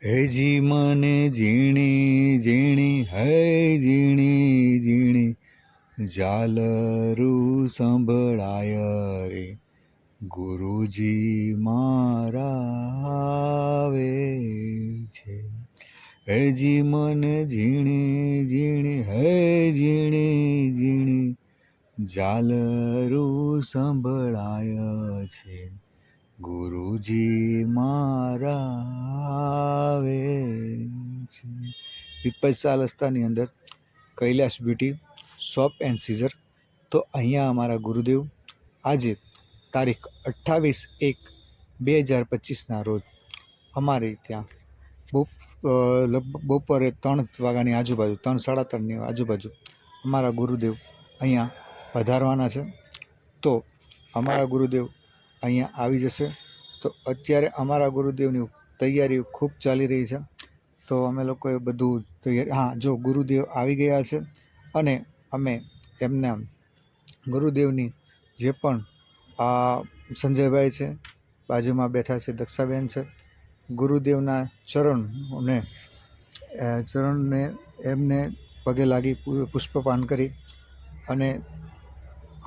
હેજી મને ઝીણી ઝીણી હે ઝીણી ઝીણી ઝાલરું સંભળાય રે ગુરુજી મારા આવે છે. હેજી મને ઝીણી ઝીણી હે ઝીણી ઝીણી ઝાલરું સંભળાય છે ગુરુજી મારા આવે છે. પીપલ્સ રસ્તાની અંદર Kailash beauty shop and scissor. તો અહીંયા અમારા ગુરુદેવ આજે તારીખ 28/1/2025 રોજ અમારે ત્યાં લગભગ બપોરે 3 વાગ્યાની આજુબાજુ 3 સાડા 3ની આજુબાજુ અમારા ગુરુદેવ અહીંયા પધારવાના છે. તો અમારા ગુરુદેવ અહીંયા આવી જશે. તો અત્યારે અમારા ગુરુદેવની તૈયારી ખૂબ ચાલી રહી છે. તો અમે લોકોએ બધું તૈયારી, હા જો ગુરુદેવ આવી ગયા છે અને અમે એમના ગુરુદેવની જે પણ સંજયભાઈ છે, બાજુમાં બેઠા છે દક્ષાબેન છે, ગુરુદેવના ચરણને એમને પગે લાગી પુષ્પપાન કરી અને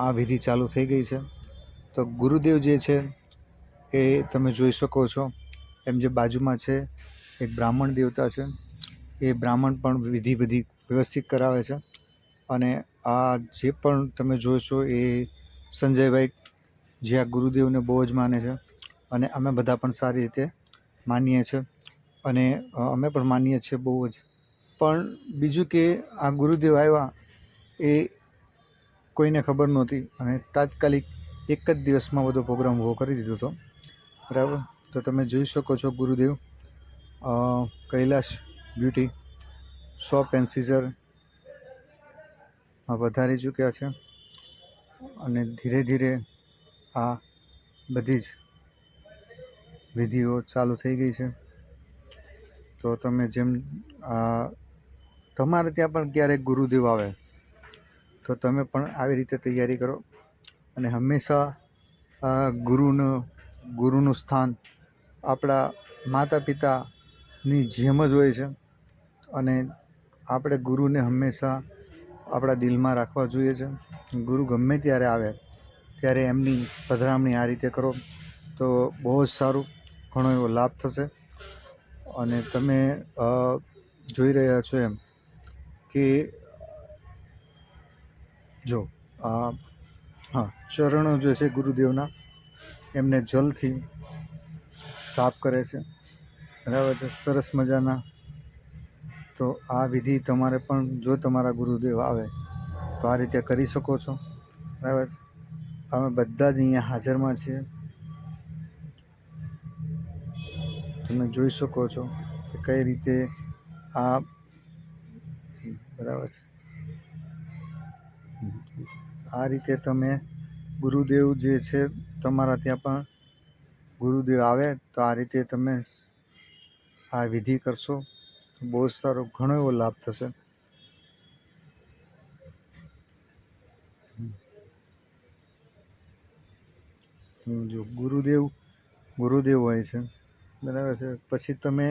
આ વિધિ ચાલુ થઈ ગઈ છે. તો ગુરુદેવ જે છે એ તમે જોઈ શકો છો. એમ જે બાજુમાં છે એક બ્રાહ્મણ દેવતા છે, એ બ્રાહ્મણ પણ વિધિ બધી વ્યવસ્થિત કરાવે છે. અને આ જે પણ તમે જોશો એ સંજયભાઈ જે આ ગુરુદેવને બહુ જ માને છે અને અમે બધા પણ સારી રીતે માનીએ છીએ અને અમે પણ માનીએ છીએ બહુ જ. પણ બીજું કે આ ગુરુદેવ આવ્યા એ કોઈને ખબર નહોતી અને તાત્કાલિક એક જ દિવસમાં બધો પ્રોગ્રામ ઊભો કરી દીધો હતો. બરાબર. તો તમે જોઈ શકો છો Gurudev Kailash beauty shop and સીઝર વધારી ચૂક્યા છે અને ધીરે ધીરે આ બધી જ વિધિઓ ચાલુ થઈ ગઈ છે. તો તમે જેમ તમારે ત્યાં પણ ક્યારેક ગુરુદેવ આવે તો તમે પણ આવી રીતે તૈયારી કરો. અને હંમેશા ગુરુનું સ્થાન આપણા માતા પિતાની જેમ જ હોય છે અને આપણે ગુરુને હંમેશા આપણા દિલમાં રાખવા જોઈએ છે. ગુરુ ગમે ત્યારે આવે ત્યારે એમની પધરામણી આ રીતે કરો તો બહુ જ સારું, ઘણો એવો લાભ થશે. અને તમે જોઈ રહ્યા છો એમ કે જો ચરણો જે છે ગુરુદેવના એમને જલથી સાફ કરે છે. બરાબર છે, સરસ મજાના. તો આ વિધિ તમારે પણ જો તમારા ગુરુદેવ આવે તો આ રીતે કરી શકો છો. બરાબર. અમે બધા જ અહીંયા હાજરમાં છીએ. તમે જોઈ શકો છો કે કઈ રીતે આ બરાબર છે. આ રીતે તમે ગુરુદેવ જે છે તમારા ત્યાં પણ ગુરુદેવ આવે તો આ રીતે તમે આ વિધિ કરશો બહુ જ સારો, ઘણો એવો લાભ થશે. જો ગુરુદેવ હોય છે. બરાબર છે. પછી તમે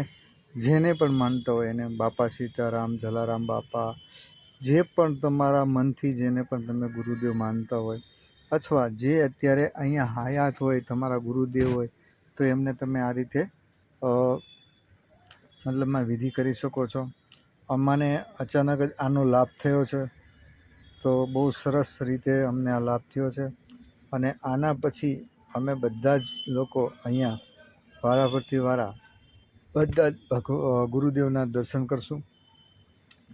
જેને પણ માનતા હોય એને બાપા સીતારામ, જલારામ બાપા, જે પણ તમારા મનથી જેને પણ તમે ગુરુદેવ માનતા હોય અથવા જે અત્યારે અહીંયા હયાત હોય તમારા ગુરુદેવ હોય તો એમને તમે આ રીતે મતલબમાં વિધિ કરી શકો છો. અમને અચાનક જ આનો લાભ થયો છે તો બહુ સરસ રીતે અમને આ લાભ થયો છે. અને આના પછી અમે બધા જ લોકો અહીંયા વારા ફરતી વારા બધા જ ગુરુદેવના દર્શન કરશું.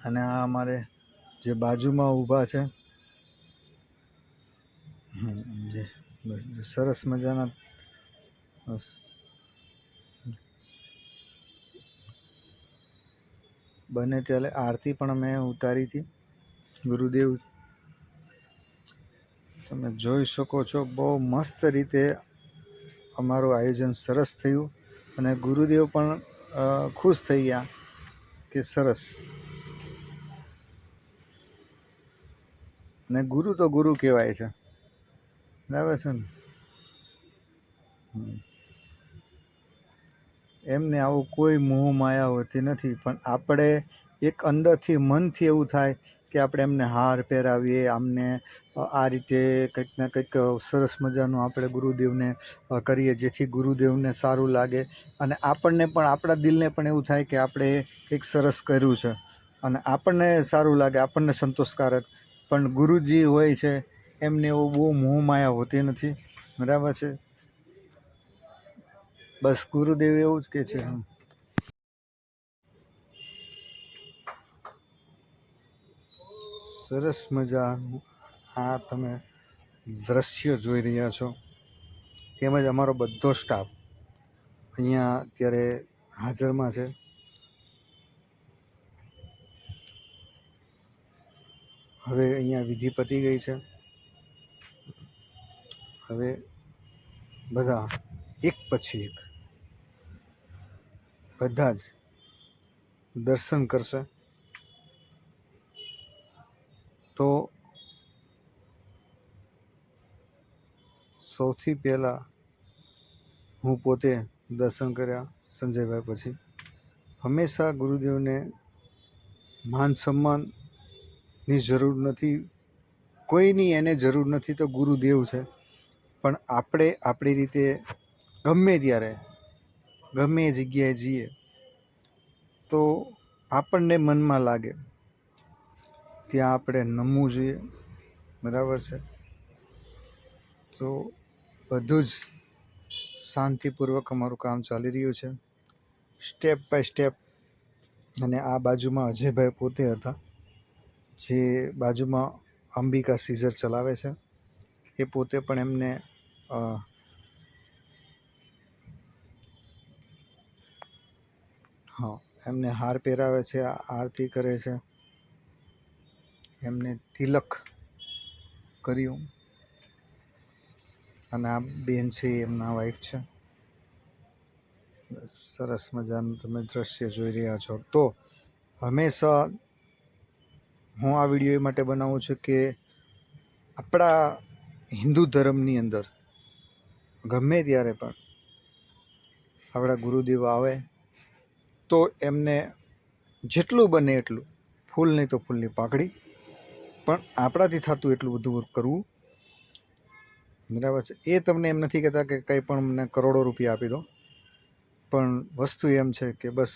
અને આ અમારે જે બાજુમાં ઊભા છે જે સરસ મજાના બને ત્યારે આરતી પણ અમે ઉતારી હતી. ગુરુદેવ તમે જોઈ શકો છો બહુ મસ્ત રીતે અમારું આયોજન સરસ થયું અને ગુરુદેવ પણ ખુશ થઈ ગયા કે સરસ. અને ગુરુ તો ગુરુ કહેવાય છે. બરાબર છે ને. એમને આવું કોઈ મોહ માયા હોતી નથી, પણ આપણે એક અંદરથી મનથી એવું થાય કે આપણે એમને હાર પહેરાવીએ, આમને આ રીતે કંઈક ને કંઈક સરસ મજાનું આપણે ગુરુદેવને કરીએ, જેથી ગુરુદેવને સારું લાગે અને આપણને પણ, આપણા દિલને પણ એવું થાય કે આપણે કંઈક સરસ કર્યું છે અને આપણને સારું લાગે, આપણને સંતોષકારક. પણ ગુરુજી હોય છે એમને એવું બહુ મોહ માયા હોતી નથી, બરાબર છે. બસ ગુરુદેવ એવું જ કહે છે. સરસ મજા આ તમે દ્રશ્ય જોઈ રહ્યા છો, તેમજ અમારો બધો સ્ટાફ અહીંયા અત્યારે હાજરમાં છે. હવે અહીંયા વિધિ પતી ગઈ છે. હવે બધા એક પછી એક બધા જ દર્શન કરશે. તો સૌથી પહેલાં હું પોતે દર્શન કર્યા સંજયભાઈ પછી. હંમેશા ગુરુદેવને માન સન્માનની જરૂર નથી, કોઈની એને જરૂર નથી, તો ગુરુદેવ છે. પણ આપણે આપણી રીતે ગમે ત્યારે ગમે એ જગ્યાએ જઈએ તો આપણને મનમાં લાગે ત્યાં આપણે નમવું જોઈએ, બરાબર છે. તો બધું જ શાંતિપૂર્વક અમારું કામ ચાલી રહ્યું છે, સ્ટેપ બાય સ્ટેપ. અને આ બાજુમાં અજયભાઈ પોતે હતા, જે બાજુમાં અંબિકા સીઝર ચલાવે છે. એ પોતે પણ એમને એમને હાર પહેરાવે છે, આરતી કરે છે, એમને તિલક કર્યું. અને આ બેન છે એમના વાઈફ છે. સરસ મજાનું તમે દ્રશ્ય જોઈ રહ્યા છો. તો હંમેશા હું આ વિડીયો એ માટે બનાવું છું કે આપણા હિન્દુ ધર્મની અંદર ગમે ત્યારે પણ આપણા ગુરુદેવ આવે તો એમને જેટલું બને એટલું, ફૂલ નહીં તો ફૂલની પાકડી, પણ આપણાથી થતું એટલું બધું કરવું, બરાબર છે. એ તમને એમ નથી કહેતા કે કંઈ પણ મને કરોડો રૂપિયા આપી દો, પણ વસ્તુ એમ છે કે બસ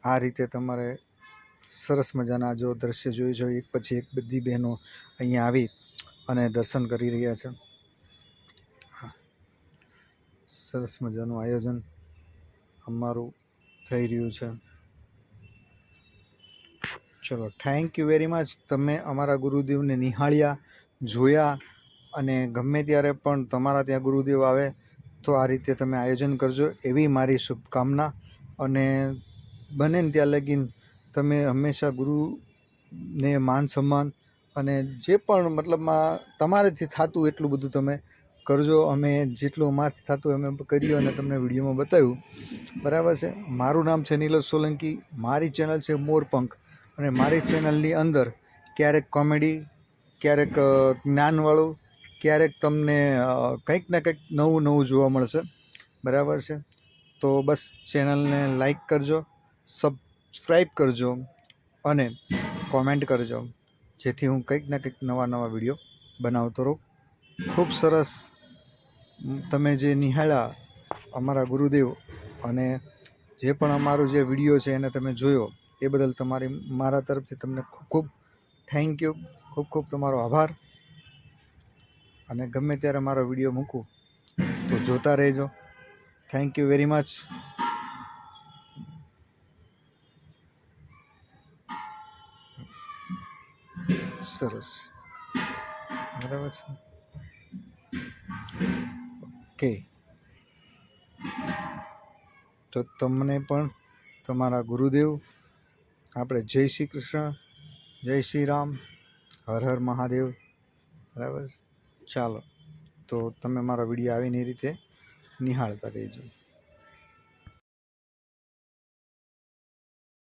આ રીતે તમારે સરસ મજાના જો દ્રશ્ય જોઈ જો એક પછી એક બધી બહેનો અહીંયા આવી અને દર્શન કરી રહ્યા છે. સરસ મજાનું આયોજન અમારું થઈ રહ્યું છે. ચલો, થેન્ક યુ વેરી મચ. તમે અમારા ગુરુદેવને નિહાળ્યા, જોયા, અને ગમે ત્યારે પણ તમારા ત્યાં ગુરુદેવ આવે તો આ રીતે તમે આયોજન કરજો, એવી મારી શુભકામના. અને બને ને ત્યાં લગીન તમે હંમેશા ગુરુને માન સન્માન અને જે પણ મતલબમાં તમારાથી થતું એટલું બધું તમે કરજો. અમે જેટલું અમારાથી થતું અમે કર્યું અને તમને વિડીયોમાં બતાવ્યું, બરાબર છે. મારું નામ છે નીલજ સોલંકી, મારી ચેનલ છે મોરપંખ, અને મારી ચેનલની અંદર ક્યારેક કોમેડી, ક્યારેક જ્ઞાનવાળું, ક્યારેક તમને કંઈક ને કંઈક નવું નવું જોવા મળશે, બરાબર છે. તો બસ ચેનલને લાઈક કરજો, સબસ્ક્રાઈબ કરજો અને કોમેન્ટ કરજો, જેથી હું કંઈક ને કંઈક નવા નવા વિડીયો બનાવતો રહું. ખૂબ સરસ તમે જે નિહાળ્યા અમારા ગુરુદેવ, અને જે પણ અમારું જે વિડીયો છે એને તમે જોયો, એ બદલ મારા તરફથી તમને ખૂબ ખૂબ થેન્ક યુ, ખૂબ ખૂબ તમારો આભાર. અને ગમે ત્યારે મારો વિડીયો મૂકું તો જોતા રહેજો. Thank you very much. સરસ, બરાબર છે. ઓકે, તો તમને પણ તમારા ગુરુદેવ આપણે જય શ્રી કૃષ્ણ, જય શ્રી રામ, હર હર મહાદેવ, બરાબર. ચાલો, તો તમે મારા વિડીયો આવીને એ રીતે નિહાળતા રહેજો.